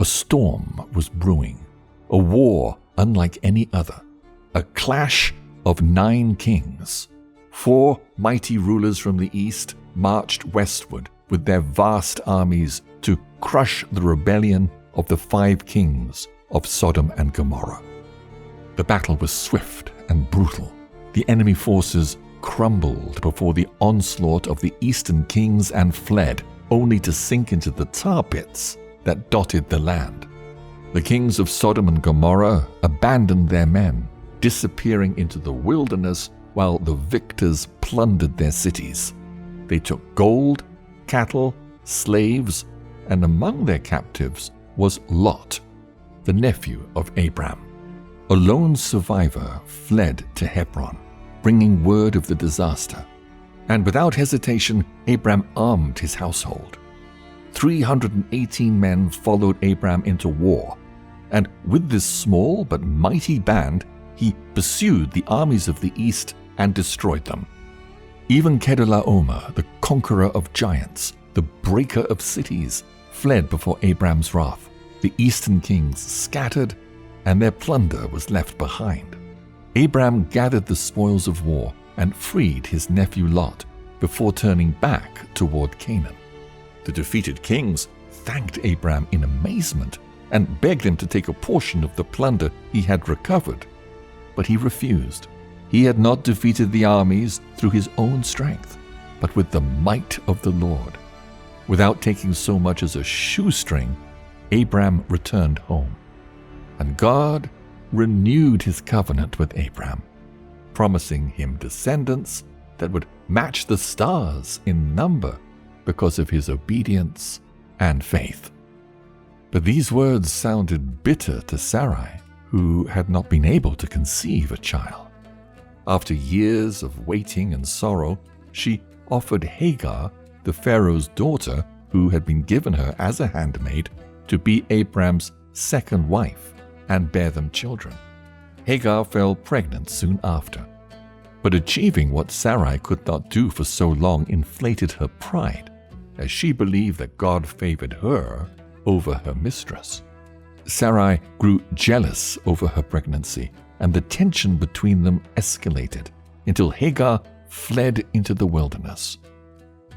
A storm was brewing, a war unlike any other, a clash of 9 kings. 4 mighty rulers from the east marched westward with their vast armies to crush the rebellion of the 5 kings of Sodom and Gomorrah. The battle was swift and brutal. The enemy forces crumbled before the onslaught of the eastern kings and fled, only to sink into the tar pits that dotted the land. The kings of Sodom and Gomorrah abandoned their men, disappearing into the wilderness while the victors plundered their cities. They took gold, cattle, slaves, and among their captives was Lot, the nephew of Abram. A lone survivor fled to Hebron, bringing word of the disaster. And without hesitation, Abram armed his household. 318 men followed Abram into war, and with this small but mighty band, he pursued the armies of the east and destroyed them. Even Kedorlaomer, the conqueror of giants, the breaker of cities, fled before Abram's wrath. The eastern kings scattered, and their plunder was left behind. Abram gathered the spoils of war and freed his nephew Lot before turning back toward Canaan. The defeated kings thanked Abram in amazement and begged him to take a portion of the plunder he had recovered. But he refused. He had not defeated the armies through his own strength, but with the might of the Lord. Without taking so much as a shoestring, Abram returned home. And God renewed his covenant with Abram, promising him descendants that would match the stars in number because of his obedience and faith. But these words sounded bitter to Sarai, who had not been able to conceive a child. After years of waiting and sorrow, she offered Hagar, the Pharaoh's daughter, who had been given her as a handmaid, to be Abram's second wife and bear them children. Hagar fell pregnant soon after. But achieving what Sarai could not do for so long inflated her pride, as she believed that God favored her over her mistress. Sarai grew jealous over her pregnancy, and the tension between them escalated until Hagar fled into the wilderness.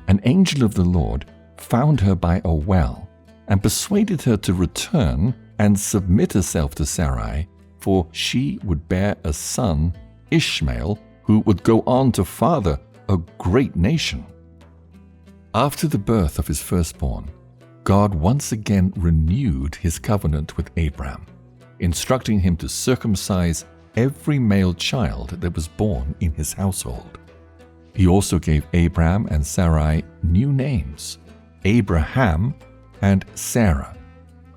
An angel of the Lord found her by a well and persuaded her to return and submit herself to Sarai, for she would bear a son, Ishmael, who would go on to father a great nation. After the birth of his firstborn, God once again renewed his covenant with Abram, instructing him to circumcise every male child that was born in his household. He also gave Abram and Sarai new names, Abraham and Sarah.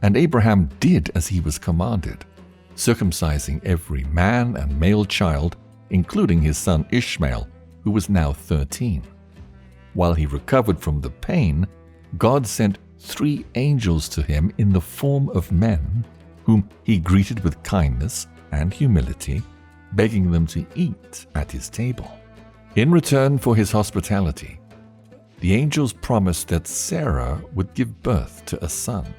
And Abraham did as he was commanded, circumcising every man and male child, including his son Ishmael, who was now 13. While he recovered from the pain, God sent 3 angels to him in the form of men, whom he greeted with kindness and humility, begging them to eat at his table. In return for his hospitality, the angels promised that Sarah would give birth to a son.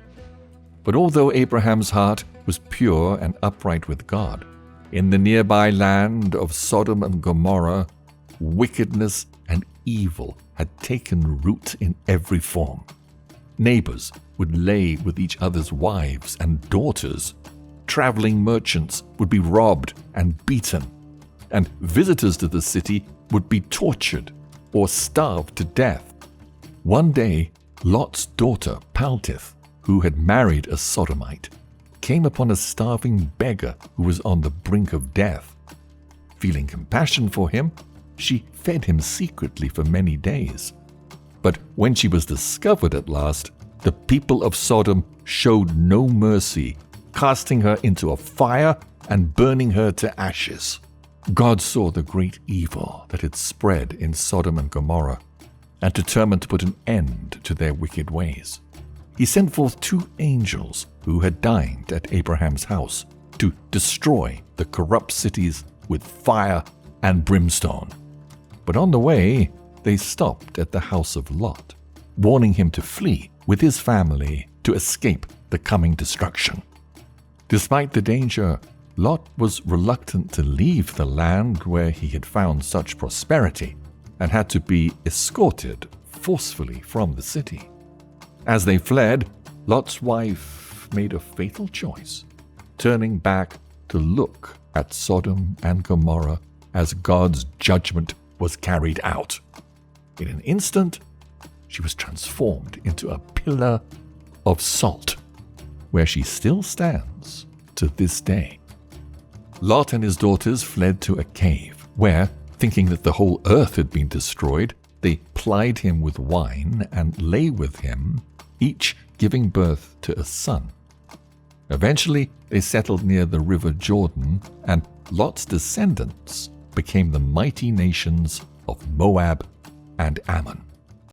But although Abraham's heart was pure and upright with God, in the nearby land of Sodom and Gomorrah, wickedness and evil had taken root in every form. Neighbors would lay with each other's wives and daughters. Traveling merchants would be robbed and beaten, and visitors to the city would be tortured or starved to death. One day, Lot's daughter, Paltith, who had married a Sodomite, came upon a starving beggar who was on the brink of death. Feeling compassion for him, she fed him secretly for many days. But when she was discovered at last, the people of Sodom showed no mercy, casting her into a fire and burning her to ashes. God saw the great evil that had spread in Sodom and Gomorrah and determined to put an end to their wicked ways. He sent forth 2 angels who had dined at Abraham's house to destroy the corrupt cities with fire and brimstone. But on the way, they stopped at the house of Lot, warning him to flee with his family to escape the coming destruction. Despite the danger, Lot was reluctant to leave the land where he had found such prosperity and had to be escorted forcefully from the city. As they fled, Lot's wife made a fatal choice, turning back to look at Sodom and Gomorrah as God's judgment was carried out. In an instant, she was transformed into a pillar of salt, where she still stands to this day. Lot and his daughters fled to a cave, where, thinking that the whole earth had been destroyed, they plied him with wine and lay with him, each giving birth to a son. Eventually, they settled near the river Jordan, and Lot's descendants became the mighty nations of Moab and Ammon.